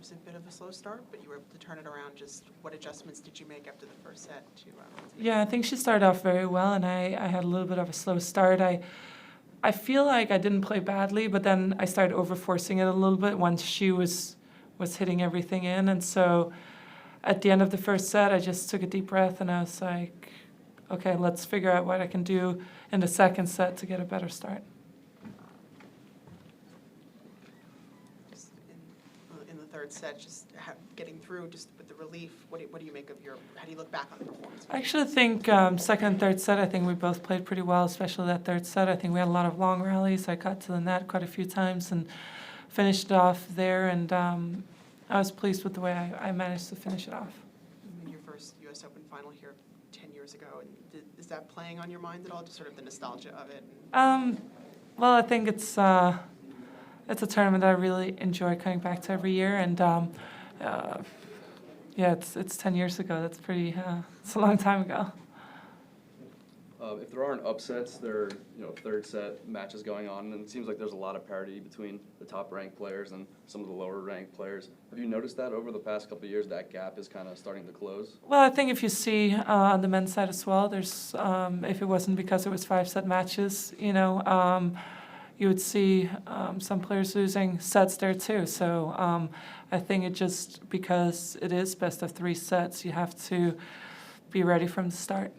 was a bit of a slow start, but you were able to turn it around. Just what adjustments did you make after the first set? Yeah, I think she started off very well, and I had a little bit of a slow start. I feel like I didn't play badly, but then I started over-forcing it a little bit once she was hitting everything in. And so at the end of the first set, I just took a deep breath, and I was like, okay, let's figure out what I can do in the second set to get a better start. Just in the third set, just getting through, just with the relief, what do you make of how do you look back on the performance? I actually think second and third set, I think we both played pretty well, especially that third set. I think we had a lot of long rallies. I got to the net quite a few times and finished it off there, and I was pleased with the way I managed to finish it off. In your first U.S. Open final here 10 years ago, is that playing on your mind at all, just sort of the nostalgia of it? Well, I think it's a tournament that I really enjoy coming back to every year, and yeah, it's 10 years ago. That's pretty. It's a long time ago. If there aren't upsets, there are third set matches going on, and it seems like there's a lot of parity between the top ranked players and some of the lower ranked players. Have you noticed that over the past couple of years that gap is kind of starting to close? Well, I think if you see on the men's side as well, there's if it wasn't because it was 5-set matches, you would see some players losing sets there too. So I think it just because it is best of 3 sets, you have to be ready from the start.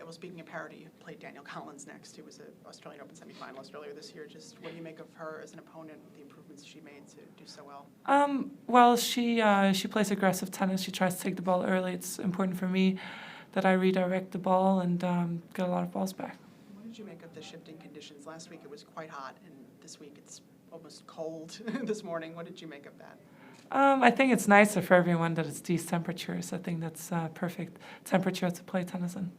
Well, speaking of parity, you played Danielle Collins next, who was an Australian Open semifinalist earlier this year. Just what do you make of her as an opponent, the improvements she made to do so well? Well, she plays aggressive tennis. She tries to take the ball early. It's important for me that I redirect the ball and get a lot of balls back. What did you make of the shifting conditions? Last week it was quite hot, and this week it's almost cold this morning. What did you make of that? I think it's nicer for everyone that it's these temperatures. I think that's perfect temperature to play tennis in.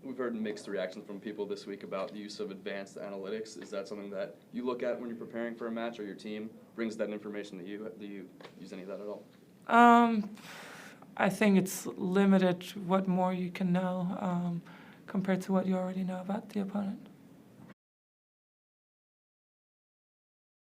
We've heard mixed reactions from people this week about the use of advanced analytics. Is that something that you look at when you're preparing for a match, or your team brings that information to you? Do you use any of that at all? I think it's limited what more you can know compared to what you already know about the opponent.